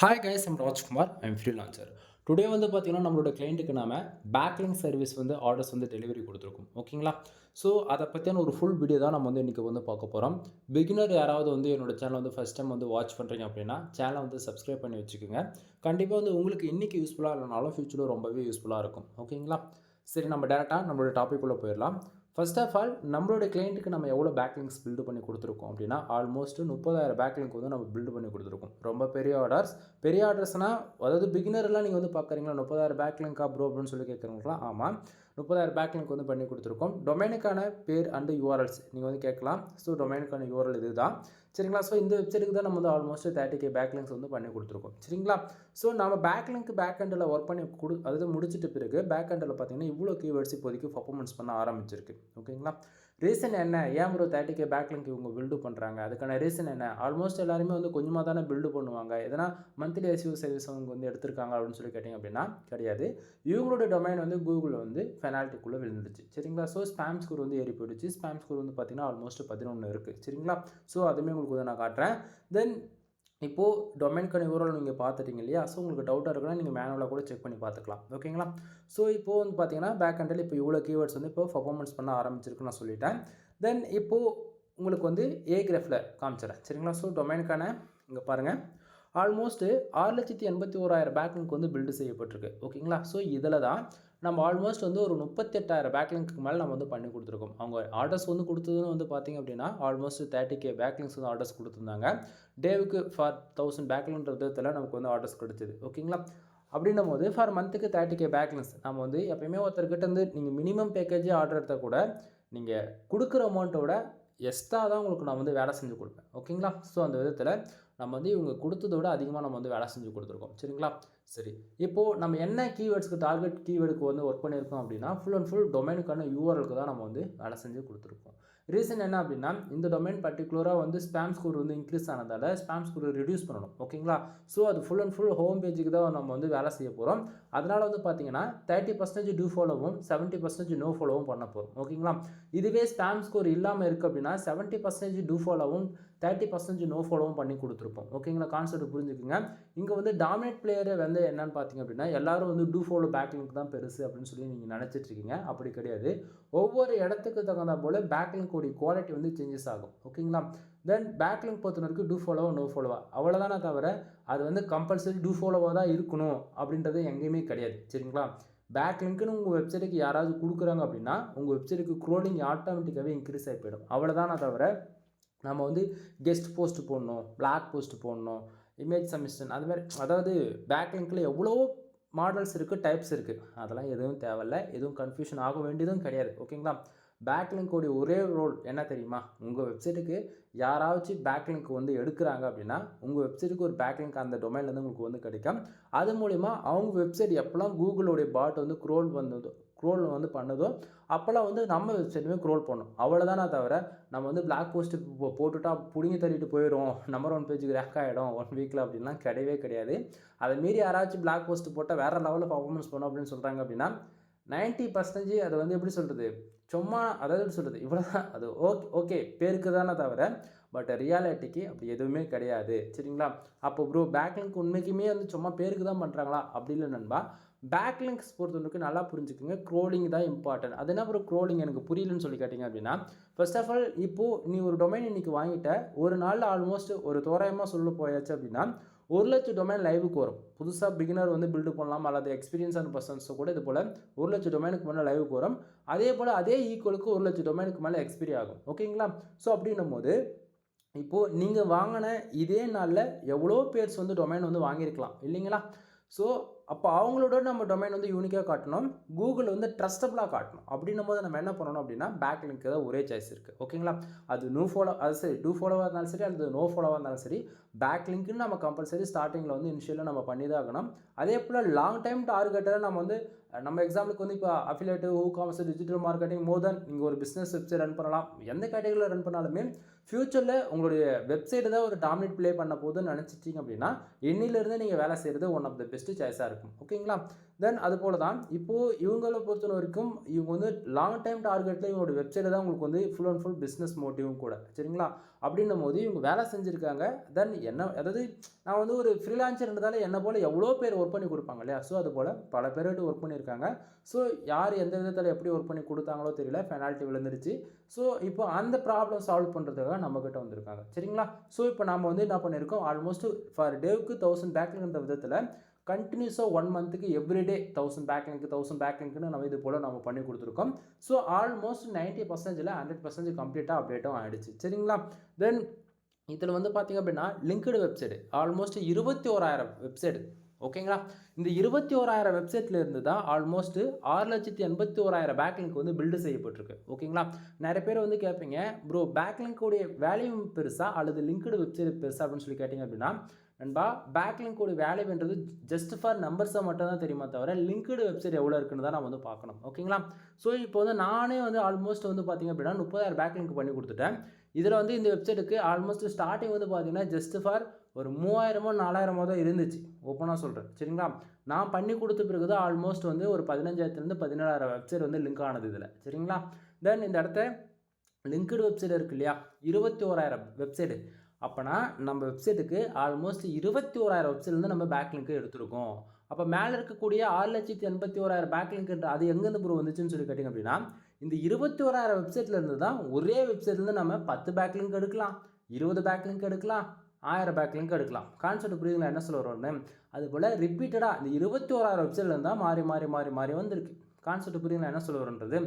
Hi guys, I'm Rajkumar. I'm freelancer. Today வந்து பார்த்தீங்கன்னா, நம்மளோட கிளைண்ட்டுக்கு நாம பேக்லிங்க் சர்வீஸ் வந்து ஆர்டர்ஸ் வந்து டெலிவரி கொடுத்துருக்கோம். ஓகேங்களா? ஸோ அதை பற்றியான ஒரு ஃபுல் வீடியோ தான் நம்ம வந்து இன்றைக்கி வந்து பார்க்க போகிறோம். பிகினர் யாராவது வந்து என்னோட சேனல் வந்து ஃபஸ்ட் டைம் வந்து வாட்ச் பண்ணுறீங்க அப்படின்னா, சேனலை வந்து சப்ஸ்கிரைப் பண்ணி வச்சுக்கோங்க. கண்டிப்பாக வந்து உங்களுக்கு இன்றைக்கி யூஸ்ஃபுல்லாக இல்லைனாலும் ஃபியூச்சரில் ரொம்பவே யூஸ்ஃபுல்லாக இருக்கும். ஓகேங்களா? சரி, நம்ம டேரெக்டாக நம்மளோட டாபிக் உள்ள போயிடலாம். ஃபர்ஸ்ட் ஆஃப் ஆல், நம்மளோட கிளைண்ட்டுக்கு நம்ம எவ்வளோ பேக்லிங்க்ஸ் பில்டு பண்ணி கொடுத்துருக்கோம் அப்படின்னா, ஆல்மோஸ்ட் 30,000 பேக்லிங்க் வந்து நம்ம பில்டு பண்ணி கொடுத்துருக்கோம். ரொம்ப பெரிய ஆர்டர்ஸ். பெரிய ஆர்டர்ஸ்னால், அதாவது பிகினர்லாம் நீங்கள் வந்து பார்க்குறீங்களா, 30,000 பேக்லிங்க்கா ப்ரோ அப்படின்னு சொல்லி கேட்குறவங்களாம், ஆமாம், 30,000 பேக்லிங்க் வந்து பண்ணி கொடுத்துருக்கோம். டொமைனுக்கான பேர் அண்டு யூஆர்எல்ஸ் நீங்கள் வந்து கேட்கலாம். ஸோ டொமைனுக்கான யூஆர்எல் இது தான். சரிங்களா? ஸோ இந்த வெப்சைட்டுக்கு தான் நம்ம வந்து ஆல்மோஸ்ட் 30K பேக்லிங்க்ஸ் வந்து பண்ணி கொடுத்துருக்கோம். சரிங்களா? ஸோ நம்ம பேக்லிங்க் பேக் எண்டில் ஒர்க் பண்ணி அதாவது முடிச்சிட்ட பிறகு பேக் எண்டில் பார்த்தீங்கன்னா இவ்வளோ கீவேர்ட்ஸ் இப்போதைக்கு பர்ஃபார்மன்ஸ் பண்ண ஆரம்பிச்சிருக்கு. ஓகேங்களா? ரீசன் என்ன? ஏன் ஒரு 30K பேக்லிங்க் இவங்க பில்டு பண்ணுறாங்க? அதுக்கான ரீசன் என்ன? ஆல்மோஸ்ட் எல்லாருமே வந்து கொஞ்சமாக தானே பில்டு பண்ணுவாங்க. எதனா மந்த்லி எஸ்யூ சர்வீஸ் அவங்க வந்து எடுத்திருக்காங்க அப்படின்னு சொல்லி கேட்டிங்க அப்படின்னா கிடையாது. இவங்களோட டொமைன் வந்து கூகுளில் வந்து பெனால்ட்டிக்குள்ளே விழுந்துடுச்சு. சரிங்களா? ஸோ ஸ்பாம் ஸ்கோர் வந்து ஏறி போயிடுச்சு. ஸ்பாம் ஸ்கோர் வந்து பார்த்தீங்கன்னா ஆல்மோஸ்ட் 11 இருக்குது. சரிங்களா? ஸோ அதுவுமே உங்களுக்கு வந்து நான் காட்டுறேன். தென் இப்போது டொமைனுக்கான யூஆர்எல் நீங்கள் பார்த்துட்டீங்க இல்லையா? ஸோ உங்களுக்கு டவுட்டாக இருக்குன்னா நீங்கள் மேனுவலாக கூட செக் பண்ணி பார்த்துக்கலாம். ஓகேங்களா? ஸோ இப்போது வந்து பார்த்தீங்கன்னா பேக் எண்டில் இப்போ இவ்வளோ கீவேர்ட்ஸ் வந்து இப்போ பர்ஃபார்மன்ஸ் பண்ண ஆரம்பிச்சிருக்குன்னு நான் சொல்லிட்டேன். தென் இப்போது உங்களுக்கு வந்து ஏ கிராஃபில் காமிச்சிடறேன். சரிங்களா? ஸோ டொமைனுக்கான இங்கே பாருங்கள், ஆல்மோஸ்ட்டு 6,81,000 பேக்லிங்க் வந்து பில்டு செய்யப்பட்டிருக்கு. ஓகேங்களா? ஸோ இதில் தான் நம்ம ஆல்மோஸ்ட் வந்து ஒரு 38,000 பேக்லிங்க்கு மேலே நம்ம வந்து பண்ணி கொடுத்துருக்கோம். அவங்க ஆர்டர்ஸ் வந்து கொடுத்ததுன்னு வந்து பார்த்திங்க அப்படின்னா ஆல்மோஸ்ட் 30K பேக்லிங்க்ஸ் வந்து ஆர்டர்ஸ் கொடுத்துருந்தாங்க. டேவுக்கு ஃபார் 1000 பேக்லிங்க்ன்ற விதத்தில் நமக்கு வந்து ஆர்டர்ஸ் கிடைச்சிது. ஓகேங்களா? அப்படின்னும் போது ஃபார் மந்த்துக்கு 30K பேக்லிங்க்ஸ் நம்ம வந்து எப்பயுமே ஒருத்தர்கிட்ட இருந்து நீங்கள் மினிமம் பேக்கேஜே ஆர்டர் எடுத்தால் கூட நீங்கள் கொடுக்குற அமௌண்ட்டோட எக்ஸ்ட்ரா தான் உங்களுக்கு நான் வந்து வேலை செஞ்சு கொடுப்பேன். ஓகேங்களா? ஸோ அந்த விதத்தில் நம்ம வந்து இவங்க கொடுத்ததை விட அதிகமாக நம்ம வந்து வேலை செஞ்சு கொடுத்துருக்கோம். சரிங்களா? சரி, இப்போது நம்ம என்ன கீவேர்ட்ஸ்க்கு டார்கெட் கீவேர்டுக்கு வந்து ஒர்க் பண்ணியிருக்கோம் அப்படின்னா ஃபுல் அண்ட் ஃபுல் டொமைனுக்கான யூஆர்எலுக்கு தான் நம்ம வந்து வேலை செஞ்சு கொடுத்துருக்கோம். ரீசன் என்ன அப்படின்னா, இந்த டொமைன் பர்டிகுலராக வந்து ஸ்பாம் ஸ்கோர் வந்து இன்க்ரீஸ் ஆனதால் ஸ்பாம் ஸ்கோர் ரெடியூஸ் பண்ணணும். ஓகேங்களா? ஸோ அது ஃபுல் அண்ட் ஃபுல் ஹோம் பேஜுக்கு தான் நம்ம வந்து வேலை செய்ய போகிறோம். அதனால் வந்து பார்த்தீங்கன்னா 30% டூ ஃபாலோவும் 70% நோ ஃபாலோவும் பண்ண போகிறோம். ஓகேங்களா? இதுவே ஸ்பாம் ஸ்கோர் இல்லாமல் இருக்குது அப்படின்னா 70% டூ ஃபாலோவும் 30% நோ ஃபாலோவும் பண்ணி கொடுத்துருப்போம். ஓகேங்களா? கான்செப்ட் புரிஞ்சுக்குங்க. இங்கே வந்து டாமினேட் பிளேயரை வந்து என்னன்னு பார்த்தீங்க அப்படின்னா எல்லாரும் வந்து டூ ஃபாலோ பேக்லிங்க் தான் பெருசு அப்படின்னு சொல்லி நீங்கள் நினச்சிட்டு இருக்கீங்க. அப்படி கிடையாது. ஒவ்வொரு இடத்துக்கு தகுந்த போல் பேக்லிங்க் உடைய குவாலிட்டி வந்து சேஞ்சஸ் ஆகும். ஓகேங்களா? தென் பேக்லிங்க் பொறுத்த வரைக்கும் டூ ஃபாலோவா நோ ஃபாலோவா அவ்வளோதானே தவிர அது வந்து கம்பல்சரி டூ ஃபாலோவாக தான் இருக்கணும் அப்படின்றது எங்கேயுமே கிடையாது. சரிங்களா? பேக்லிங்க்னு உங்கள் வெப்சைட்டுக்கு யாராவது கொடுக்குறாங்க அப்படின்னா உங்கள் வெப்சைட்டுக்கு க்ரோலிங் ஆட்டோமேட்டிக்காகவே இன்க்ரீஸ் ஆகி போயிடும். அவ்வளோதானே தவிர நம்ம வந்து கெஸ்ட் போஸ்ட் போடணும், பிளாக் போஸ்ட் போடணும், இமேஜ் சப்மிஷன் அது மாதிரி, அதாவது பேக்லிங்கில் எவ்வளோ மாடல்ஸ் இருக்குது, டைப்ஸ் இருக்குது. அதெல்லாம் எதுவும் தேவையில்ல. எதுவும் கன்ஃபியூஷன் ஆக வேண்டியதும் கிடையாது. ஓகேங்களா? பேக்லிங்கோடைய ஒரே ரோல் என்ன தெரியுமா? உங்கள் வெப்சைட்டுக்கு யாராச்சும் பேக்லிங்க் வந்து எடுக்கிறாங்க அப்படின்னா உங்கள் வெப்சைட்டுக்கு ஒரு பேக்லிங்க் அந்த டொமைன்லேருந்து உங்களுக்கு வந்து கிடைக்கும். அது மூலிமா அவங்க வெப்சைட் எப்போல்லாம் கூகுளோடைய பாட் வந்து க்ரோல் வந்து பண்ணுதோ அப்போல்லாம் வந்து நம்ம வெப்சைட்டுமே க்ரோல் பண்ணும். அவ்வளோதானே தவிர நம்ம வந்து பிளாக் போஸ்ட்டு போட்டுட்டா பிடுங்கி தள்ளிட்டு போயிடும், நம்பர் 1 பேஜுக்கு ரேங்க் ஆகிடும் 1 வீக்கில் அப்படின்லாம் கிடையவே கிடையாது. அதை மீறி யாராச்சும் பிளாக் போஸ்ட்டு போட்டால் வேறு லெவலில் பர்ஃபார்மன்ஸ் பண்ணும் அப்படின்னு சொல்கிறாங்க அப்படின்னா 90% அதை வந்து எப்படி சொல்கிறது, சும்மா அதாவது எப்படி சொல்கிறது, இவ்வளோ தான் அது. ஓகே பேருக்கு தானே தவிர பட் ரியாலிட்டிக்கு அப்படி எதுவுமே கிடையாது. சரிங்களா? அப்போ ப்ரோ பேக்லிங்க் உண்மைக்குமே வந்து சும்மா பேருக்கு தான் பண்ணுறாங்களா? அப்படி இல்லை நண்பா. பேக்லிங்க்ஸ் பொறுத்தவரைக்கும் நல்லா புரிஞ்சுக்குங்க. க்ரோலிங் தான் இம்பார்ட்டன்ட். அது என்ன ப்ரோ க்ரோலிங் எனக்கு புரியலன்னு சொல்லி கேட்டிங்க அப்படின்னா, ஃபர்ஸ்ட் ஆஃப் ஆல் இப்போது நீ ஒரு டொமைன் இன்றைக்கி வாங்கிட்ட, ஒரு நாளில் ஆல்மோஸ்ட் ஒரு தோராயமாக சொல்ல போயாச்சு அப்படின்னா 1,00,000 டொமைன் லைவுக்கு வரும். புதுசாக பிகினர் வந்து பில்டு பண்ணலாம் அல்லது எக்ஸ்பீரியன்ஸான பர்சன்ஸ் கூட இது போல் 1,00,000 டொமைனுக்கு மேலே லைவுக்கு வரும். அதே போல் அதே ஈக்குவலுக்கு 1,00,000 டொமைனுக்கு மேலே எக்ஸ்பீரி ஆகும். ஓகேங்களா? ஸோ அப்படின்னும் போது இப்போது நீங்கள் வாங்கின இதே நாளில் எவ்வளோ பேர்ஸ் வந்து டொமைன் வந்து வாங்கியிருக்கலாம் இல்லைங்களா? ஸோ அப்போ அவங்களோட நம்ம டொமைன் வந்து யூனிக்காக காட்டணும், கூகுள் வந்து ட்ரஸ்டபுளாக காட்டணும். அப்படின்னும் போது நம்ம என்ன பண்ணணும் அப்படின்னா பேக்லிங்க் தான் ஒரே சாய்ஸ் இருக்குது. ஓகேங்களா? அது அது சரி டூ ஃபாலோவாக இருந்தாலும் சரி அல்லது நோ ஃபாலோவாக இருந்தாலும் சரி பேக்லிங்க்னு நம்ம கம்பல்சரி ஸ்டார்டிங்கில் வந்து இனிஷியலாக நம்ம பண்ணி தான் ஆகணும். அதே போல் லாங் டைம் டார்கெட்டை நம்ம வந்து நம்ம எக்ஸாம்பிளுக்கு வந்து இப்போ அஃபிலியேட்டிவ், காமர்ஸ், டிஜிட்டல் மார்க்கெட்டிங் மோர் தென் நீங்கள் ஒரு பிஸ்னஸ் வெப்சைட் ரன் பண்ணலாம். எந்த கேட்டகரியில் ரன் பண்ணாலுமே ஃப்யூச்சரில் உங்களுடைய வெப்சைட்டு தான் ஒரு டாமினேட் ப்ளே பண்ண போதுன்னு நினச்சிட்டிங்க அப்படின்னா இன்னிலிருந்து நீங்கள் வேலை செய்கிறது ஒன் ஆஃப் த பெஸ்ட்டு சாய்ஸாக இருக்கும். இருக்கும். ஓகேங்களா? தென் அது போல தான் இப்போது இவங்கள பொறுத்த வரைக்கும் இவங்க வந்து லாங் டைம் டார்கெட்டில் இவங்களோட வெப்சைட்டில் தான் உங்களுக்கு வந்து ஃபுல் அண்ட் ஃபுல் பிஸ்னஸ் மோட்டிவும் கூட. சரிங்களா? அப்படின்னும் போது இவங்க வேலை செஞ்சுருக்காங்க. தென் என்ன அதாவது நான் வந்து ஒரு ஃப்ரீலான்சர்ன்றதால என்ன போல் எவ்வளோ பேர் ஒர்க் பண்ணி கொடுப்பாங்க இல்லையா? ஸோ அது போல் பல பேர்கிட்ட ஒர்க் பண்ணியிருக்காங்க. ஸோ யார் எந்த விதத்தில் எப்படி ஒர்க் பண்ணி கொடுத்தாங்களோ தெரியல, பெனால்ட்டி விழுந்துருச்சு. ஸோ இப்போ அந்த ப்ராப்ளம் சால்வ் பண்ணுறதுக்காக நம்மக்கிட்ட வந்திருக்காங்க. சரிங்களா? ஸோ இப்போ நம்ம வந்து என்ன பண்ணியிருக்கோம், ஆல்மோஸ்ட் ஃபார் டேவுக்கு 1000 பேக்லிங்க்ன்ற விதத்தில் கண்டினியூஸாக 1 மந்த்துக்கு எவ்ரிடே 1000 பேக்லிங்க்னு நம்ம இது போல் நம்ம பண்ணி கொடுத்துருக்கோம். ஸோ ஆல்மோஸ்ட் 90%ல் 100% கம்ப்ளீட்டாக அப்டேட்டும் ஆகிடுச்சு. சரிங்களா? தென் இதில் வந்து பார்த்திங்க அப்படின்னா லிங்க்டு வெப்சைட் ஆல்மோஸ்ட் 21,000 வெப்சைட். ஓகேங்களா? இந்த 21,000 வெப்சைட்டில் இருந்து தான் ஆல்மோஸ்ட் 6,81,000 பேக்லிங்க் வந்து பில்டு செய்யப்பட்டிருக்கு. ஓகேங்களா? நிறைய பேர் வந்து கேட்பீங்க, ப்ரோ பேக்லிங்க்குடைய வேல்யூ பெருசா அல்லது லிங்க்டு வெப்சைட் பெருசா அப்படின்னு சொல்லி கேட்டிங்க அப்படின்னா, நண்பா பேக்லிங்கோட வேல்யூன்றது ஜஸ்ட் ஃபார் நம்பர்ஸை மட்டும் தான் தெரியுமா தவிர லிங்க்டு வெப்சைட் எவ்வளோ இருக்குன்னு தான் நம்ம வந்து பார்க்கணும். ஓகேங்களா? ஸோ இப்போ வந்து நானே வந்து ஆல்மோஸ்ட் வந்து பார்த்திங்க அப்படின்னா 30,000 பேக்லிங்க் பண்ணி கொடுத்துட்டேன். இதில் வந்து இந்த வெப்சைட்டுக்கு ஆல்மோஸ்ட் ஸ்டார்டிங் வந்து பார்த்திங்கன்னா ஜஸ்ட் ஃபார் ஒரு 3000 4000 தான் இருந்துச்சு. ஓப்பனாக சொல்கிறேன். சரிங்களா? நான் பண்ணி கொடுத்த பிறகு தான் ஆல்மோஸ்ட் வந்து ஒரு 15,000 17,000 வெப்சைட் வந்து லிங்க் ஆனது இதில். சரிங்களா? தென் இந்த இடத்த லிங்க்டு வெப்சைட் இருக்குது இல்லையா, 21,000 வெப்சைட்டு. அப்போனா நம்ம வெப்சைட்டுக்கு ஆல்மோஸ்ட் 21,000 வெப்சைட்லேருந்து நம்ம பேக்லிங்க்கு எடுத்துருக்கோம். அப்போ மேலே இருக்கக்கூடிய 6,81,000 பேக்லிங்க்ன்ற அது எங்கேருந்து ப்ரூவ் வந்துச்சுன்னு சொல்லி கேட்டிங்க அப்படின்னா, இந்த 21,000 வெப்சைட்லேருந்து தான் ஒரே வெப்சைட்லேருந்து நம்ம 10 பேக்லிங்க் எடுக்கலாம், 20 பேக்லிங்க் எடுக்கலாம், 1000 பேக்லிங்க் எடுக்கலாம். கான்செப்ட் புரியுதுங்களா என்ன சொல்ல வரோன்னு? அதுபோல் ரிப்பீட்டடாக இந்த 21,000 வெப்சைட்லேருந்து தான் மாறி மாறி மாறி மாறி வந்திருக்கு. கான்செப்ட் புரியுதுங்களா என்ன சொல்ல வரோன்றது?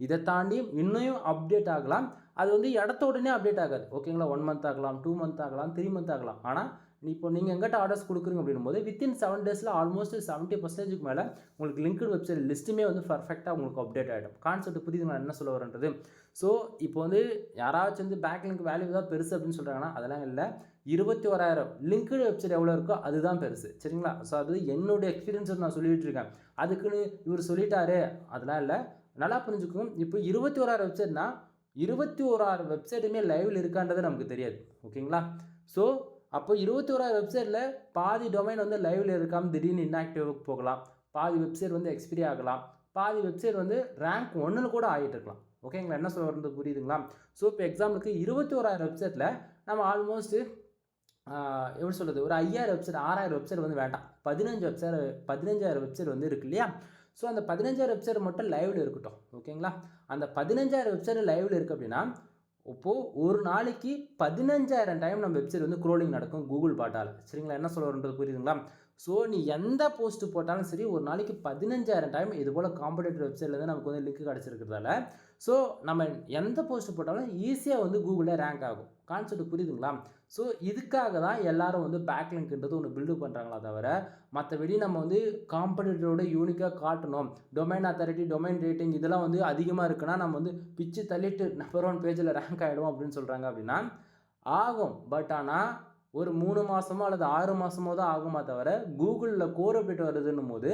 இதை தாண்டி இன்னும் அப்டேட் ஆகலாம். அது வந்து இடத்த உடனே அப்டேட் ஆகாது. ஓகேங்களா? 1 மந்த் ஆகலாம், 2 மந்த் ஆகலாம், 3 மந்த் ஆகலாம். ஆனால் இப்போ நீங்கள் எங்கிட்ட ஆர்டர்ஸ் கொடுக்குறீங்க அப்படின்னும் போது வித்தின் 7 டேஸில் ஆல்மோஸ்ட் 70%க்கு மேலே உங்களுக்கு லிங்க்டு வெப்சைட் லிஸ்ட்டுமே வந்து பர்ஃபெக்டாக உங்களுக்கு அப்டேட் ஆகிடும். கான்செப்ட் புரியுதுங்களா என்ன சொல்ல வரன்றது? ஸோ இப்போ வந்து யாராச்சும் வந்து பேக்லிங்க் வேல்யூ தான் பெருசு அப்படின்னு சொல்கிறாங்கன்னா அதெல்லாம் இல்லை. 21,000 லிங்க்டு வெப்சைட் எவ்வளோ இருக்கோ அதுதான் பெருசு. சரிங்களா? ஸோ அது என்னுடைய எக்ஸ்பீரியன்ஸ் நான் சொல்லிகிட்டு இருக்கேன். அதுக்குன்னு இவர் சொல்லிட்டாரு அதெல்லாம் இல்லை. நல்லா புரிஞ்சுக்கணும். இப்போ 21,000 வெப்சைட்னா 21,000 வெப்சைட்டுமே லைவில் இருக்கான்றது நமக்கு தெரியாது. ஓகேங்களா? ஸோ அப்போ 21,000 வெப்சைட்டில் பாதி டொமைன் வந்து லைவில் இருக்காமல் திடீர்னு இன்ஆக்டிவ்க்கு போகலாம், பாதி வெப்சைட் வந்து எக்ஸ்பிரி ஆகலாம், பாதி வெப்சைட் வந்து ரேங்க் 1ல் கூட ஆகிட்டு இருக்கலாம். ஓகேங்களா? என்ன சொல்ல வரது புரியுதுங்களா? ஸோ இப்போ எக்ஸாம்பிளுக்கு 21,000 வெப்சைட்டில் நம்ம ஆல்மோஸ்ட் எப்படி சொல்கிறது, ஒரு 5,000 வெப்சைட் 6,000 வெப்சைட் வந்து வேண்டாம், 15,000 வெப்சைட் வந்து இருக்கு இல்லையா? ஸோ அந்த 15,000 வெப்சைட் மட்டும் லைவில் இருக்கட்டும். ஓகேங்களா? அந்த 15,000 வெப்சைட் லைவில் இருக்குது அப்படின்னா இப்போது ஒரு நாளைக்கு 15,000 டைம் நம்ம வெப்சைட் வந்து க்ரோலிங் நடக்கும் கூகுள் பாட்டால். சரிங்களா? என்ன சொல்ல வரன்றது புரியுதுங்களா? ஸோ நீ எந்த போஸ்ட் போட்டாலும் சரி ஒரு நாளைக்கு 15,000 டைம் இது போல் காம்படிட்டிவ் வெப்சைட்லேருந்து நமக்கு வந்து லிங்க் கிடச்சிருக்கிறதால ஸோ நம்ம எந்த போஸ்ட் போட்டாலும் ஈஸியாக வந்து கூகுளில் ரேங்க் ஆகும். கான்செப்ட் புரியுதுங்களா? ஸோ இதுக்காக தான் எல்லாரும் வந்து பேக்லிங்க்ன்றது ஒன்று பில்டு பண்ணுறாங்களா தவிர மற்றபடி நம்ம வந்து காம்படிட்டரோட யூனிக்காக காட்டணும், டொமைன் அத்தாரிட்டி டொமைன் ரேட்டிங் இதெல்லாம் வந்து அதிகமாக இருக்குன்னா நம்ம வந்து பிச்சு தள்ளிட்டு நம்பர் 1 பேஜில் ரேங்க் ஆகிடும் அப்படின்னு சொல்கிறாங்க அப்படின்னா ஆகும். பட் ஆனால் ஒரு 3 மாதமோ அல்லது 6 மாதமோ தான் ஆகுமா தவிர கூகுளில் கோர் அப்டேட் வருதுன்னும் போது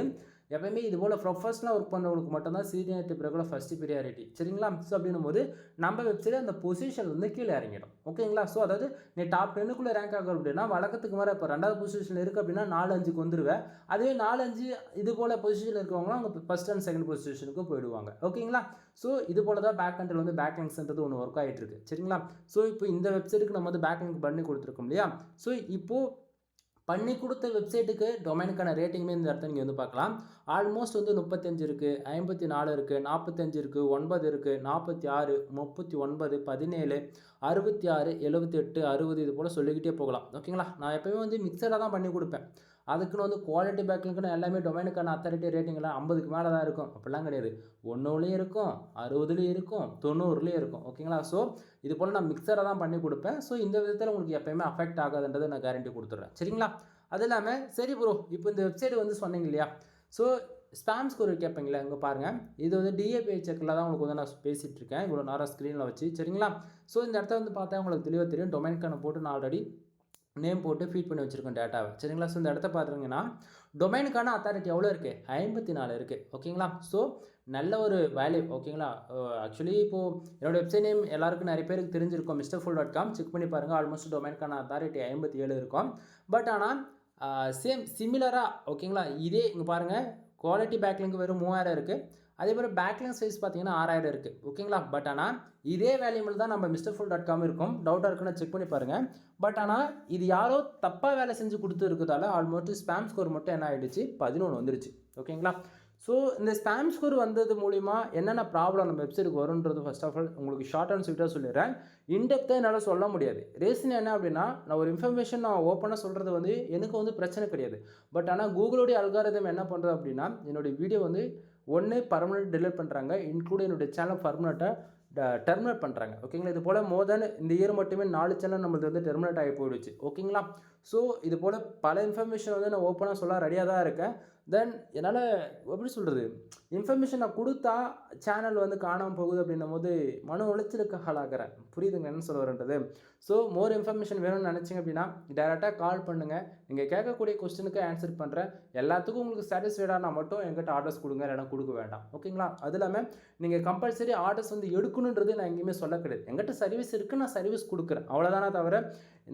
எப்பயுமே இது போல் ப்ரொஃபஷனலாக ஒர்க் பண்ணுறவங்களுக்கு மட்டும்தான் சீனியாரிட்டி பிறகுல ஃபஸ்ட்டு ப்ரியாரிட்டி. சரிங்களா? ஸோ அப்படின்னும் போது நம்ம வெப்சைட் அந்த பொசிஷன் வந்து கீழே இறங்கிடும். ஓகேங்களா? ஸோ அதாவது நீ டாப் 10க்குள்ளே ரேங்க் ஆகும் அப்படின்னா வழக்கத்துக்கு மேலே இப்போ 2வது பொசிஷனில் இருக்குது அப்படின்னா 4-5க்கு வந்துடுவேன். அதே 4-5 இது போல் பொசிஷனில் இருக்கவங்களாம் அவங்க ஃபஸ்ட் அண்ட் செகண்ட் பொசிஷனுக்கு போயிடுவாங்க. ஓகேங்களா? ஸோ இது போல் தான் பேக் கண்ட்ரில் வந்து பேக்லிங்க்ஸ்ன்றது ஒன்று ஒர்க் ஆகிட்டு இருக்கு. சரிங்களா? ஸோ இப்போ இந்த வெப்சைட்டுக்கு நம்ம வந்து பேக்லிங்க் பண்ணி கொடுத்துருக்கோம் இல்லையா? ஸோ இப்போது பண்ணி கொடுத்த வெப்சைட்டுக்கு டொமைனுக்கான ரேட்டிங்குமே இந்த இடத்த நீங்கள் வந்து பார்க்கலாம். ஆல்மோஸ்ட் வந்து 35 இருக்குது, 54 இருக்குது, 45 இருக்குது, 9 இருக்குது, 46, 39, 17, 66, 78, 60 இது போல் சொல்லிக்கிட்டே போகலாம். ஓகேங்களா? நான் எப்போயுமே வந்து மிக்சராக தான் பண்ணி கொடுப்பேன். அதுக்குன்னு வந்து குவாலிட்டி பேக்லிங்க்னு எல்லாமே டொமைனுக்கான அத்தாரிட்டி ரேட்டிங்லாம் 50க்கு மேலே தான் இருக்கும். அப்படிலாம் கிடையாது. 1லேயும் இருக்கும், 60லேயும் இருக்கும், 90லேயும் இருக்கும். ஓகேங்களா? ஸோ இது போல் நான் மிக்சராக தான் பண்ணி கொடுப்பேன். ஸோ இந்த விதத்தில் உங்களுக்கு எப்போயுமே அஃபெக்ட் ஆகாதுன்றதை நான் கேரண்டி கொடுத்துட்றேன். சரிங்களா? அது இல்லாமல் சரி ப்ரோ இப்போ இந்த வெப்சைட் வந்து சொன்னீங்க இல்லையா? ஸோ ஸ்பேம் ஸ்கோர் கேட்பீங்களா? இங்கே பாருங்கள், இது வந்து டிஏபி செக்கில் தான் உங்களுக்கு வந்து நான் பேசிகிட்டு இருக்கேன் இவ்வளோ நேரம் ஸ்க்ரீனில் வச்சு. சரிங்களா? ஸோ இந்த இடத்த வந்து பார்த்தா உங்களுக்கு தெளிவாக தெரியும். டொமைனுக்கான போட்டு நான் ஆல்ரெடி நேம் போட்டு ஃபீட் பண்ணி வச்சுருக்கேன் டேட்டாவை. சரிங்களா? ஸோ இந்த இடத்த பார்த்துருங்கன்னா டொமைனுக்கான அத்தாரிட்டி எவ்வளோ இருக்குது? 54 இருக்குது. ஓகேங்களா? ஸோ நல்ல ஒரு வேல்யூ. ஓகேங்களா? ஆக்சுவலி இப்போது என்னோடய வெப்சைட் நேம் எல்லாருக்கும் நிறைய பேருக்கு தெரிஞ்சிருக்கும், mrfull.com. செக் பண்ணி பாருங்கள். ஆல்மோஸ்ட் டொமைனுக்கான அத்தாரிட்டி 57 இருக்கும். பட் ஆனால் சேம் சிமிலராக ஓகேங்களா. இதே இங்கே பாருங்கள், குவாலிட்டி பேக்லிங்க் வெறும் 3000 இருக்குது. அதே மாதிரி பேக்லிங்க் சைஸ் பார்த்தீங்கன்னா 6000 இருக்குது ஓகேங்களா. பட் ஆனால் இதே வேல்யூமில் தான் நம்ம MrFull.com இருக்கும். டவுட்டாக இருக்குன்னு செக் பண்ணி பாருங்கள். பட் ஆனால் இது யாரோ தப்பாக வேலை செஞ்சு கொடுத்து இருக்கிறதால ஆல்மோஸ்ட் ஸ்பேம் ஸ்கோர் மட்டும் என்ன ஆகிடுச்சு, 11 வந்துருச்சு ஓகேங்களா. ஸோ இந்த ஸ்பேம் ஸ்கோர் வந்தது மூலிமா என்னென்ன ப்ராப்ளம் நம்ம வெப்சைட்டுக்கு வரும்ன்றது ஃபர்ஸ்ட் ஆஃப் ஆல் உங்களுக்கு ஷார்ட் அண்ட் ஸ்வீட்டாக சொல்லிடுறேன். இன்டெப்த்தாக என்னால் சொல்ல முடியாது. ரீசன் என்ன அப்படின்னா, நான் ஒரு இன்ஃபர்மேஷன் நான் ஓப்பனாக சொல்கிறது வந்து எனக்கு வந்து பிரச்சனை கிடையாது. பட் ஆனால் கூகுளுடைய அல்காரிதம் என்ன பண்ணுறது அப்படின்னா, என்னுடைய வீடியோ வந்து ஒன்று பர்மனெண்ட் டிலீட் பண்ணுறாங்க, இன்க்ளூட் என்னுடைய சேனல் பர்மனெண்ட்டாக டெர்மினேட் பண்ணுறாங்க ஓகேங்களா. இது போல் மோர் தென் இந்த இயர் மட்டுமே 4 சேனல் நம்மளுக்கு வந்து டெர்மினேட் ஆகி போயிடுச்சு ஓகேங்களா. ஸோ இது போல் பல இன்ஃபர்மேஷன் வந்து நான் ஓப்பனாக சொல்ல ரெடியாக தான் இருக்கேன். தென் என்னால் எப்படி சொல்கிறது, இன்ஃபர்மேஷன் நான் கொடுத்தா சேனல் வந்து காணாமல் போகுது அப்படின்னும் போது மன உளைச்சலுக்கு ஆளாகிறேன். புரியுதுங்க என்ன சொல்ல வரன்றது. ஸோ மோர் இன்ஃபர்மேஷன் வேணும்னு நினச்சிங்க அப்படின்னா டேரெக்டாக கால் பண்ணுங்கள். நீங்கள் கேட்கக்கூடிய கொஸ்டினுக்கு ஆன்சர் பண்ணுறேன். எல்லாத்துக்கும் உங்களுக்கு சாட்டிஸ்ஃபைடானா மட்டும் என்கிட்ட ஆர்டர்ஸ் கொடுங்க, இல்லைனா கொடுக்க வேண்டாம் ஓகேங்களா. அது இல்லாமல் நீங்கள் கம்பல்சரி ஆர்டர்ஸ் வந்து எடுக்கணுன்றது நான் எங்கேயுமே சொல்ல கிடையாது. என்கிட்ட சர்வீஸ் இருக்குது, நான் சர்வீஸ் கொடுக்குறேன் அவ்வளோதானே தவிர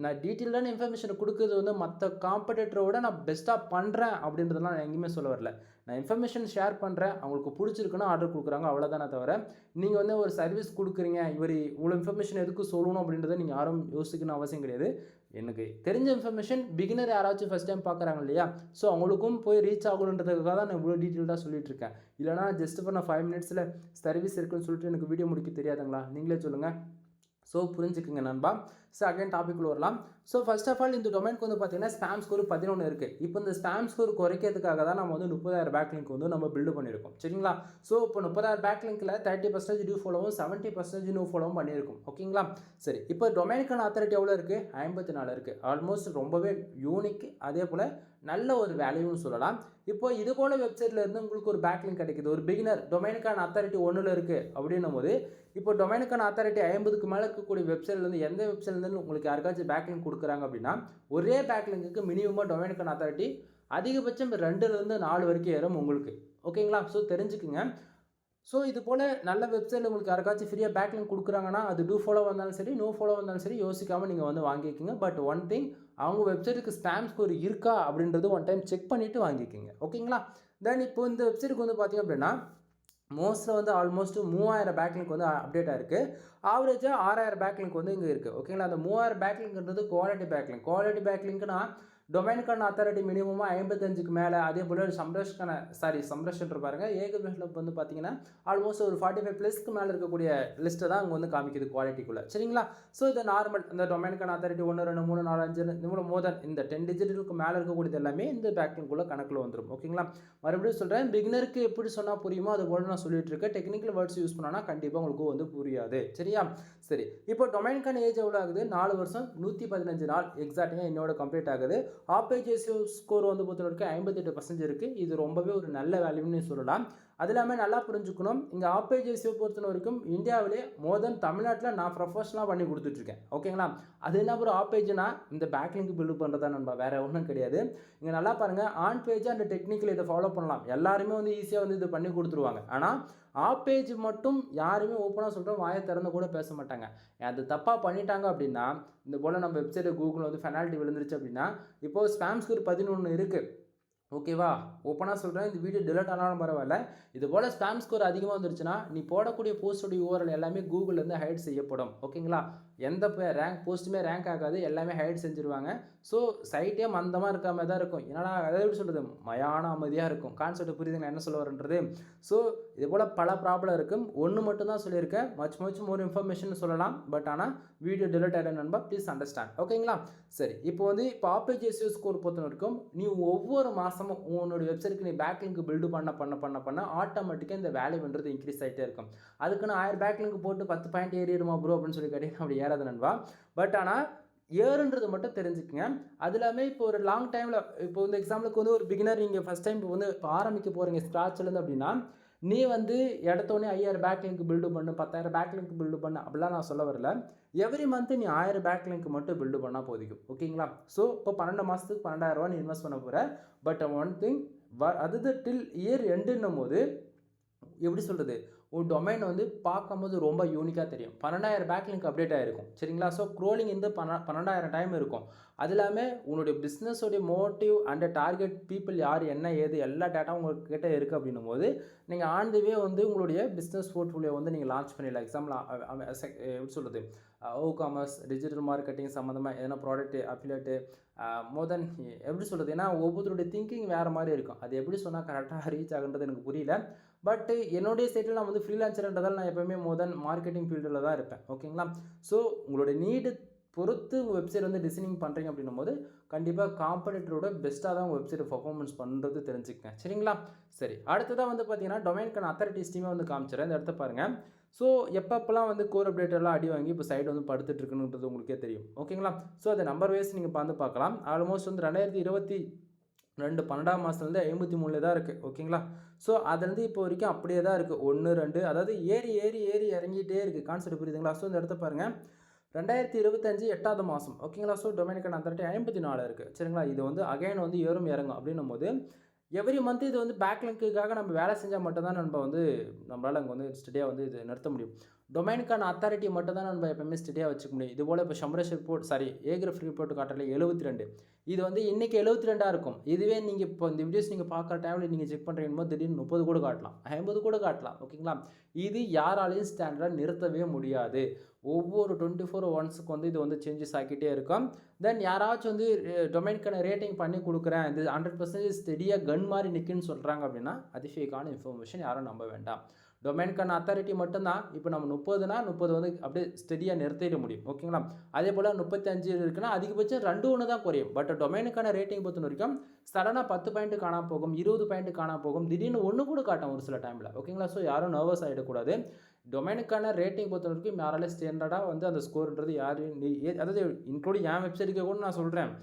நான் டீட்டெயில்டான இன்ஃபர்மேஷனை கொடுக்குறது வந்து மற்ற காம்படேட்டரோட நான் பெஸ்ட்டாக பண்ணுறேன் அப்படின்றதெல்லாம் நான் எங்கேயுமே சொல்ல வரல. நான் இன்ஃபர்மேஷன் ஷேர் பண்ணுறேன், அவங்களுக்கு பிடிச்சிருக்குன்னா ஆர்டர் கொடுக்குறாங்க அவ்வளோதானே தவிர நீங்கள் வந்து ஒரு சர்வீஸ் கொடுக்குறீங்க, இவர் இவ்வளோ இன்ஃபர்மேஷன் எதுக்கு சொல்லணும் அப்படின்றத நீங்கள் யாரும் யோசிக்கணும் அவசியம் கிடையாது. எனக்கு தெரிஞ்ச இன்ஃபர்மேஷன் பிகினர் யாராச்சும் ஃபஸ்ட் டைம் பார்க்குறாங்க இல்லையா, ஸோ அவங்களுக்கும் போய் ரீச் ஆகணுன்றதுக்காக தான் நான் இவ்வளோ டீட்டெயில்டாக சொல்லிட்டு இருக்கேன். இல்லைனா ஜஸ்ட் இப்போ நான் 5 மினிட்ஸில் சர்வீஸ் இருக்குன்னு சொல்லிட்டு எனக்கு வீடியோ முடிக்க தெரியாதுங்களா, நீங்களே சொல்லுங்கள். ஸோ புரிஞ்சுக்குங்க நண்பா. ஸோ அகைன் டாபிக்குள்ள வரலாம். ஸோ ஃபர்ஸ்ட் ஆஃப் ஆல் இந்த டொமைனுக்கு வந்து பார்த்தீங்கன்னா ஸ்பேம் ஸ்கோர் 11 இருக்குது. இப்போ இந்த ஸ்பேம் ஸ்கோர் குறைக்கிறதுக்காக தான் நம்ம வந்து 30,000 பேக்லிங்க் வந்து நம்ம பில்டு பண்ணியிருக்கோம் சரிங்களா. ஸோ இப்போ 30,000 பேக்லிங்கில் 30% டியூ ஃபாலோவும் 70% நியூ ஃபாலோவும் பண்ணியிருக்கும் ஓகேங்களா. சரி, இப்போ டொமைனுக்கான அத்தாரிட்டி எவ்வளோ இருக்குது, 54 இருக்குது. ஆல்மோஸ்ட் ரொம்பவே யூனிக், அதே போல் நல்ல ஒரு வேல்யூன்னு சொல்லலாம். இப்போ இது போல் வெப்சைட்டில் இருந்து உங்களுக்கு ஒரு பேக்லிங்க் கிடைக்குது. ஒரு பிகினர் டொமைனுக்கான அத்தாரிட்டி 1 இருக்குது அப்படின்னும் போது, இப்போ டொமைனுக்கான அத்தாரிட்டி 50க்கு மேலே இருக்கக்கூடிய வெப்சைட்லேருந்து எந்த வெப்சைட்லேருந்து உங்களுக்கு யாருக்காச்சும் பேக்லிங்க் கொடுக்குறாங்க அப்படின்னா, ஒரே பேக்லிங்க்கு மினிமமாக டொமைனுக்கான அத்தாரிட்டி அதிகபட்சம் 2லேருந்து 4 வரைக்கும் ஏறும் உங்களுக்கு ஓகேங்களா. ஸோ தெரிஞ்சுக்குங்க. ஸோ இது போல் நல்ல வெப்சைட்டில் உங்களுக்கு யாருக்காச்சும் ஃப்ரீயாக பேக்லிங்க் கொடுக்குறாங்கன்னா, அது டூ ஃபாலோ வந்தாலும் சரி, நோ ஃபாலோ வந்தாலும் சரி, யோசிக்காமல் நீங்கள் வந்து வாங்கிக்கிங்க. பட் ஒன் திங், அவங்க வெப்சைட்டுக்கு ஸ்பேம் ஸ்கோர் இருக்கா அப்படின்றது ஒன் டைம் செக் பண்ணிவிட்டு வாங்கிக்கிங்க ஓகேங்களா. தென் இப்போ இந்த வெப்சைட்டுக்கு வந்து பார்த்திங்க அப்படின்னா மோஸ்ட்டில் வந்து ஆல்மோஸ்ட் 3000 பேக்லிங்க் வந்து அப்டேட் ஆகிருக்கு. ஆவரேஜாக 6000 பேக்லிங்க் வந்து இங்கே இருக்குது ஓகேங்களா. அந்த 3000 பேக்லிங்க்ன்றது குவாலிட்டி பேக்லிங்க். குவாலிட்டி பேக்லிங்க்னா டொமைனுக்கான அத்தாரிட்டி மினிமமாக 55க்கு மேலே, அதே போல் சம்ரஷன் பாருங்கள் ஏகபேஷில் வந்து பார்த்தீங்கன்னா ஆல்மோஸ்ட் ஒரு 45+ மேலே இருக்கக்கூடிய லிஸ்ட்டை தான் அங்கே வந்து காமிக்குது குவாலிட்டிக்குள்ளே சரிங்களா. ஸோ இது நார்மல். இந்த டொமைனுக்கான அத்தாரிட்டி 1 2 3 4 5 இவ்வளோ மோதல் இந்த 10 டிஜிட்டுக்கு மேலே இருக்கக்கூடியது எல்லாமே இந்த பேக்லிங்குள்ளே கணக்கில் வந்துடும் ஓகேங்களா. மறுபடியும் சொல்கிறேன், பிகினருக்கு எப்படி சொன்னால் புரியுமோ அது போல் நான் சொல்லிட்டு இருக்கேன். டெக்னிக்கல் வேர்ட்ஸ் யூஸ் பண்ணோன்னா கண்டிப்பாக உங்களுக்கு வந்து புரியாது சரியா. சரி, இப்போ டொமைனுக்கான ஏஜ் எவ்வளோ ஆகுது, 4 வருஷம் 115 நாள் எக்ஸாக்டாக என்னோட கம்ப்ளீட் ஆகுது. ஆப்பேஜ் ஸ்கோர் வந்து பொறுத்த வரைக்கும் 58% இருக்குது. இது ரொம்பவே ஒரு நல்ல வேல்யூன்னு சொல்லலாம். அது இல்லாமல் நல்லா புரிஞ்சுக்கணும், இங்கே ஆப்பேஜ் பொறுத்த வரைக்கும் இந்தியாவிலே மோர் தென் தமிழ்நாட்டில் நான் ப்ரொஃபஷனலாக பண்ணி கொடுத்துட்ருக்கேன் ஓகேங்களா. அது என்ன ஒரு ஆப்பேஜ்னா இந்த பேக்லிங்க் பில்டு பண்ணுறதா நண்பா, வேறு ஒன்றும் கிடையாது. இங்கே நல்லா பாருங்கள், ஆன் பேஜ் அண்ட் டெக்னிக்கல் இதை ஃபாலோ பண்ணலாம். எல்லாருமே வந்து ஈஸியாக வந்து இது பண்ணி கொடுத்துருவாங்க. ஆனால் ஆப் பேஜ் மட்டும் யாருமே ஓப்பனாக சொல்கிறோம் வாயை திறந்து கூட பேச மாட்டாங்க. அது தப்பாக பண்ணிட்டாங்க அப்படின்னா, இந்த போல் நம்ம வெப்சைட்டு கூகுளில் வந்து பெனால்ட்டி விழுந்துருச்சு அப்படின்னா, இப்போது ஸ்பேம் ஸ்கோர் 11 இருக்குது ஓகேவா. ஓப்பனாக சொல்கிறேன், இந்த வீடியோ டிலீட் ஆனாலும் பரவாயில்ல. இது போல் ஸ்பேம் ஸ்கோர் அதிகமாக வந்துருச்சுன்னா நீ போடக்கூடிய போஸ்டோட URL எல்லாமே கூகுள்லேருந்து ஹைட் செய்யப்படும் ஓகேங்களா. எந்த போஸ்ட்டுமே ரேங்க் ஆகாது, எல்லாமே ஹைட் செஞ்சுருவாங்க. ஸோ சைட்டே மந்தமாக இருக்க மாதிரி தான் இருக்கும். என்னடா அதை எப்படி சொல்கிறது, மயான அமைதியாக இருக்கும். கான்செப்ட் புரியுதுங்க என்ன சொல்ல வரன்றது. ஸோ இது போல் பல ப்ராப்ளம் இருக்கும். ஒன்று மட்டும் தான் சொல்லியிருக்கேன், மச் மோர் இன்ஃபர்மேஷன் சொல்லலாம். பட் ஆனால் வீடியோ டிலீட் ஆகிடும் நண்பா, ப்ளீஸ் அண்டர்ஸ்டாண்ட் ஓகேங்களா. சரி, இப்போ ஆப்பேஜ் ஸ்கோர் பொறுத்த வரைக்கும் நீ ஒவ்வொரு மாதமும் உன்னோட வெப்சைட்டுக்கு நீ பேக்லிங்க் பில்டு பண்ண ஆட்டோமேட்டிக்காக இந்த வேல்யூன்றது இன்க்ரீஸ் ஆகிட்டே இருக்கும். அதுக்குன்னு 1000 பேக்லிங்க் போட்டு 10 பாயிண்ட் ஏறிடுமா ப்ரோ அப்படின்னு சொல்லி கேட்டீங்கன்னா அப்படி ஏறாது நண்பா. பட் ஆனால் ஏறுன்றது மட்டும் தெரிஞ்சுக்கங்க. அது இல்லாமல் இப்போ ஒரு லாங் டைமில், இப்போ இந்த எக்ஸாம்பிளுக்கு வந்து ஒரு பிகினர் நீங்கள் ஃபஸ்ட் டைம் இப்போ ஆரம்பிக்க போகிறீங்க ஸ்க்ராட்ச்லேருந்து அப்படின்னா, நீ வந்து எடுத்தோடனே 5000 பேக்லிங்க் பில்டு பண்ணு, 10,000 பேக்லிங்க் பில்டு பண்ணு அப்படிலாம் நான் சொல்ல வரல. எவ்ரி மந்த் நீ 1000 பேக்லிங்க் மட்டும் பில்டு பண்ணால் போதிக்கும் ஓகேங்களா. ஸோ இப்போ 12 மாதத்துக்கு 12,000 நீ இன்வெஸ்ட் பண்ண போகிற. பட் ஒன் திங், அது டில் இயர் எண்டுன்னும் போது எப்படி சொல்கிறது, ஒரு டொமைன் வந்து பார்க்கும்போது ரொம்ப யூனிக்காக தெரியும். 12,000 பேக்லிங்க் அப்டேட் ஆகிருக்கும் சரிங்களா. ஸோ க்ரோலிங் வந்து 12,000 டைம் இருக்கும். அது இல்லாமல் உங்களுடைய பிஸ்னஸோடைய மோட்டிவ் அண்ட் டார்கெட் பீப்புள் யார் என்ன ஏது எல்லா டேட்டாவும் உங்கள்கிட்ட இருக்குது அப்படின்னும் போது நீங்கள் ஆன் தி வே வந்து உங்களுடைய பிஸ்னஸ் போர்ட்ஃபோலியோ வந்து நீங்கள் லான்ச் பண்ணிடலாம். எக்ஸாம்பிள் எப்படி சொல்கிறது, காமர்ஸ் டிஜிட்டல் மார்க்கெட்டிங் சம்மந்தமாக எதனா ப்ராடக்ட்டு அஃபிலியேட்டு மோர் தென் எப்படி சொல்கிறது, ஏன்னா ஒவ்வொருத்தருடைய திங்கிங் வேறு மாதிரி இருக்கும். அது எப்படி சொன்னால் கரெக்டாக ரீச் ஆகுன்றது எனக்கு புரியல. பட் என்னுடைய ஸ்டேட்டில் நான் வந்து ஃப்ரீலான்சர்ன்றதால் நான் எப்போயுமே மோர் தென் மார்க்கெட்டிங் ஃபீல்டில் தான் இருப்பேன். ஓகேங்களா. ஸோ உங்களுடைய நீடு பொறுத்து உங்கள் வெப்சைட் வந்து டிசைனிங் பண்ணுறீங்க அப்படின்னும் போது கண்டிப்பாக காம்படிட்டரோட பெஸ்ட்டாக தான் உங்கள் வெப்சைட் பர்ஃபார்மன்ஸ் பண்ணுறது தெரிஞ்சுக்கங்க சரிங்களா. சரி, அடுத்ததாக வந்து பார்த்தீங்கன்னா டொமைனுக்கான அத்தாரிட்டிஸ் டீமே வந்து காமிச்சிடறேன். இந்த இடத்த பாருங்கள். ஸோ எப்பப்பெல்லாம் வந்து கோர் அப்டேட்டெல்லாம் அடி வாங்கி இப்போ சைடு வந்து படுத்துட்டு இருக்குன்றது உங்களுக்கே தெரியும். ஓகேங்களா. ஸோ அதை நம்பர் வைஸ் நீங்கள் பார்க்கலாம். ஆல்மோஸ்ட் வந்து 2022 12ஆம் மாதத்துலேருந்து 53 தான் இருக்குது. ஓகேங்களா. ஸோ அதுலேருந்து இப்போ வரைக்கும் அப்படியே தான் இருக்குது. 1 2 அதாவது ஏறி ஏறி ஏறி இறங்கிட்டே இருக்குது. கான்செப்ட் புரியுதுங்களா. ஸோ இந்த இடத்த பாருங்கள், 2025 8ஆவது மாதம். ஓகேங்களா. ஸோ டொமைனுக்கான அத்தாரிட்டி 54 இருக்குது சரிங்களா. இது வந்து அகைன் வந்து ஏறும் இறங்கும் அப்படின்னும் போது எவ்ரி மந்த் இது வந்து பேக்லிங்க்குக்காக நம்ம வேலை செஞ்சால் மட்டும்தான் நம்ம வந்து நம்மளால் அங்கே வந்து ஸ்டடியாக வந்து இது நிறுத்த முடியும். டொமைனுக்கான அத்தாரிட்டி மட்டும் தான் நம்ம எப்பவுமே ஸ்டடியாக வச்சுக்க முடியும். இது போல் இப்போ ஷம்ரேஷ் ரிப்போர்ட் ஏக்ரஃப் ரிப்போர்ட் காட்டல 72, இது வந்து இன்றைக்கி 72 இருக்கும். இதுவே நீங்கள் இப்போ இந்த வீடியோஸ் நீங்கள் பார்க்குற டைமில் நீங்கள் செக் பண்ணுறீங்கன்னு திடீர்னு 30 கூட காட்டலாம், 50 கூட காட்டலாம். ஓகேங்களா. இது யாராலையும் ஸ்டாண்டர்டாக நிறுத்தவே முடியாது. ஒவ்வொரு 24 hours வந்து இது வந்து சேஞ்சஸ் ஆகிக்கிட்டே இருக்கும். தென் யாராச்சும் வந்து டொமைனுக்கான ரேட்டிங் பண்ணி கொடுக்குறேன், இது 100% ஸ்டெடியாக கன் மாதிரி நிற்குன்னு சொல்கிறாங்க அப்படின்னா அது ஃபேக்கான இன்ஃபர்மேஷன், யாரும் நம்ப வேண்டாம். டொமைனுக்கான அத்தாரிட்டி மட்டும்தான். இப்போ நம்ம 30னா 30 வந்து அப்படியே ஸ்டெடியாக நிறுத்திட முடியும். ஓகேங்களா. அதே போல் 35 இருக்குன்னா அதிகபட்சம் 2 1 தான் குறையும். பட் டொமைனுக்கான ரேட்டிங் பொறுத்த வரைக்கும் சடனாக 10 பாயிண்ட் காணாமல் போகும், 20 பாயிண்ட் காணாமல் போகும், திடீர்னு 1 கூட காட்டும் ஒரு சில டைமில். ஓகேங்களா. ஸோ யாரும் நர்வஸ் ஆகிடக்கூடாது. டொமைனுக்கான ரேட்டிங் பொறுத்த வரைக்கும் யாரால ஸ்டாண்டர்டாக வந்து அந்த ஸ்கோர்ன்றது யாரும் அதாவது இன்க்ளூடிங் என் வெப்சைட்டுக்கு கூட நான் சொல்கிறேன்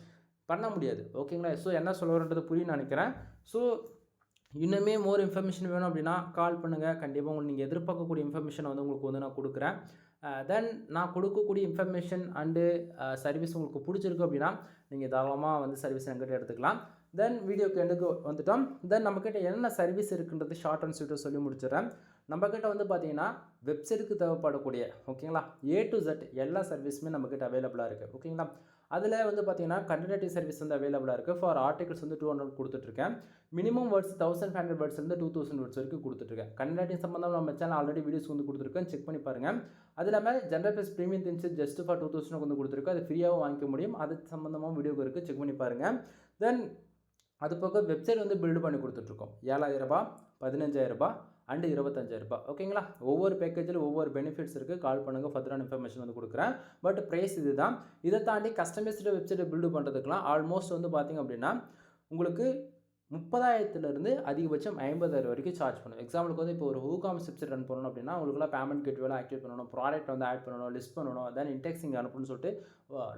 பண்ண முடியாது. ஓகேங்களா. ஸோ என்ன சொல்ல வரன்றது புரியும் நினைக்கிறேன். ஸோ இன்னுமே மோர் இன்ஃபர்மேஷன் வேணும் அப்படின்னா கால் பண்ணுங்கள். கண்டிப்பாக உங்களுக்கு நீங்கள் எதிர்பார்க்கக்கூடிய இன்ஃபர்மேஷனை வந்து உங்களுக்கு வந்து நான் கொடுக்குறேன். தென் நான் கொடுக்கக்கூடிய இன்ஃபர்மேஷன் அண்டு சர்வீஸ் உங்களுக்கு பிடிச்சிருக்கு அப்படின்னா நீங்கள் தாராளமாக வந்து சர்வீஸ் எங்கிட்ட எடுத்துக்கலாம். தென் வீடியோக்கு எண்டுக்கு வந்துட்டோம். தென் நம்மக்கிட்ட என்ன சர்வீஸ் இருக்குன்றது ஷார்ட் அண்ட் ஸ்வீட்டாக சொல்லி முடிச்சிடுறேன். நம்மக்கிட்ட வந்து பார்த்தீங்கன்னா வெப்சைட்டுக்கு தேவைப்படக்கூடிய ஓகேங்களா A to Z எல்லா சர்வீஸுமே நம்மக்கிட்ட அவைலபிளாக இருக்குது. ஓகேங்களா. அதில் வந்து பார்த்தீங்கன்னா கண்டென்ட் சர்வீஸ் வந்து அவைலபிளாக இருக்குது. ஃபார் ஆர்டிகல்ஸ் வந்து 200 கொடுத்துட்ருக்கேன். மினிமம் வேர்ட்ஸ் 1500 வேர்ட்ஸ்லேருந்து 2000 வேர்ட்ஸ் வரைக்கும் கொடுத்துட்ருக்கேன். கண்டென்ட் சம்பந்தம் நம்ம சேனல் ஆல்ரெடி வீடியோஸ் வந்து கொடுத்துருக்கேன், செக் பண்ணி பாருங்கள். அது இல்லாமல் general plus premium things just for 2000 வந்து கொடுத்துருக்கேன். அது ஃப்ரீயாகவும் வாங்கிக்க முடியும். அது சம்மந்தமாக வீடியோ இருக்குது, செக் பண்ணி பாருங்கள். தென் அது போக வெப்சைட் வந்து பில்டு பண்ணி கொடுத்துட்ருக்கோம். 7000 ரூபாய், 15000 ரூபாய் அண்டு 25000 ரூபாய். ஓகேங்களா. ஒவ்வொரு பேக்கேஜில் ஒவ்வொரு பெனிஃபிட்ஸ் இருக்குது. கால் பண்ணுங்கள், ஃபர்தரான இன்ஃபர்மேஷன் வந்து கொடுக்குறேன். பட் ப்ரைஸ் இது தான். இதை தாண்டி கஸ்டமைஸ்டு வெப்சைட்டை பில்டு பண்ணுறதுக்குலாம் ஆல்மோஸ்ட் வந்து பார்த்திங்க அப்படின்னா உங்களுக்கு 30,000 அதிகபட்சம் 50,000 வரைக்கும் சார்ஜ் பண்ணுவோம். எக்ஸாம்பிளுக்கு வந்து இப்போ ஒரு WooCommerce வெப்சைட் ரன் பண்ணணும் அப்படின்னா உங்களுக்குலாம் பேமெண்ட் கேட்வேலாம் ஆக்டிவேட் பண்ணணும், ப்ராடக்ட் வந்து ஆட் பண்ணணும், லிஸ்ட் பண்ணணும், தென் இன்டெக்ஸிங் அனுப்பணும்னு சொல்லிட்டு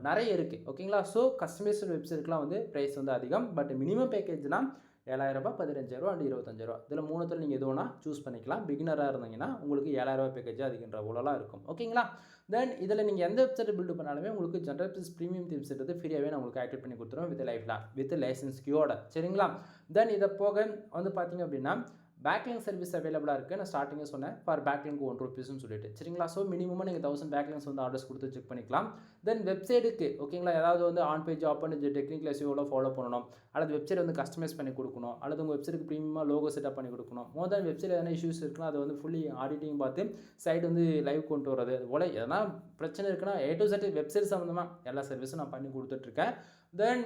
நிறைய இருக்குது. ஓகேங்களா. ஸோ கஸ்டமைஸ்டு வெப்சைட்டுக்குலாம் வந்து ப்ரைஸ் வந்து அதிகம். பட் மினிமம் பேக்கேஜ்னால் 7000 ரூபாய், 15000 அண்ட் 25000. இதில் மூணுத்தில் நீங்கள் எது வேணால் சூஸ் பண்ணிக்கலாம். பிகினராக இருந்தீங்கன்னா உங்களுக்கு 7000 பேக்கேஜ் அதிகன்ற போலலாம் இருக்கும். ஓகேங்களா. தென் இதில் நீங்கள் எந்த வெப்சைட் பில்டு பண்ணாலுமே உங்களுக்கு ஜென்ரல் ப்ளஸ் ப்ரீமியம் தீம்ஸ் எடுத்து ஃப்ரீயாகவே நான் உங்களுக்கு ஆக்டிவேட் பண்ணி கொடுத்துருவோம் வித் லைசன்ஸ் கியோட. சரிங்களா. தென் இதை போக வந்து பார்த்தீங்க அப்படின்னா பேக்லிங் சர்வீஸ் அவைலபிளாக இருக்குது. நான் ஸ்டார்டிங்கே சொன்னேன் ஃபார் பேக்லிங்க் 1 ரூபீஸ்னு சொல்லிட்டு. சரிங்களா. ஸோ மினிமமாக நீங்கள் 1000 பேக்லிங்ஸ் வந்து ஆர்டர்ஸ் கொடுத்து செக் பண்ணிக்கலாம். தென் வெப்சைட்டுக்கு ஓகேங்களா ஏதாவது வந்து ஆன் பேஜ் ஆப் பண்ணி டெக்னிக்கல் எஸ்இஓவில் ஃபாலோ பண்ணணும், அல்லது வெப்சைட் வந்து கஸ்டமைஸ் பண்ணி கொடுக்கணும், அல்லது உங்கள் வெப்சைட்டுக்கு ப்ரீமியமாக லோகோ செட்டப் பண்ணி கொடுக்கணும். மோர் தென் வெப்சைட் எதனா இஷ்யூஸ் இருக்குன்னா அதை வந்து ஃபுல்லி ஆடிட்டிங் பார்த்து சைட் வந்து லைவ் கொண்டு வரது, அது போல் எதனா பிரச்சனை இருக்குன்னா A to Z வெப்சைட் சம்மந்தமாக எல்லா சர்வீஸும் நான் பண்ணி கொடுத்துட்ருக்கேன். தென்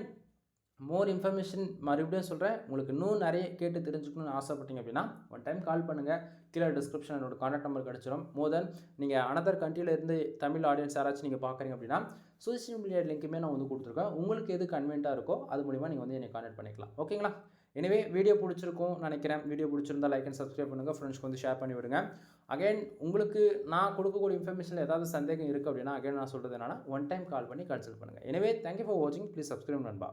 மோர் இன்ஃபர்மேஷன் மறுபடியும் சொல்கிறேன். உங்களுக்கு இன்னும் நிறைய கேட்டு தெரிஞ்சுக்கணும்னு ஆசைப்பட்டீங்க அப்படின்னா ஒன் டைம் கால் பண்ணுங்கள். கீழே டிஸ்கிரிப்ஷன் என்னோட கான்டாக்ட் நம்பர் கிடச்சிடும். மோர் தென் நீங்கள் அனதர் கண்ட்ரியில் இருந்து தமிழ் ஆடியன்ஸ் யாராச்சும் நீங்கள் பார்க்குறீங்க அப்படின்னா சோஷியல் மீடியா லிங்க்குமே நான் வந்து கொடுத்துருக்கேன். உங்களுக்கு எது கன்வீனியாக இருக்கோ அது மூலிமா நீங்கள் வந்து என்னை கான்டாக்ட் பண்ணிக்கலாம். ஓகேங்களா. எனவே வீடியோ பிடிச்சிருக்கும் நினைக்கிறேன். வீடியோ பிடிச்சிருந்தால் லைக் அண்ட் சப்ஸ்கிரைப் பண்ணுங்கள், ஃப்ரெண்ட்ஸ்க்கு வந்து ஷேர் பண்ணி விடுங்க. அகைன் உங்களுக்கு நான் கொடுக்கக்கூடிய இன்ஃபர்மேஷனில் ஏதாவது சந்தேகம் இருக்குது அப்படின்னா அகைன் நான் சொல்கிறது என்னன்னா ஒன் டைம் கால் பண்ணி கன்சல்ட் பண்ணுங்கள். எனவே தேங்க்யூ ஃபார் வாட்சிங். ப்ளீஸ் சப்ஸ்கிரைப் நண்பா.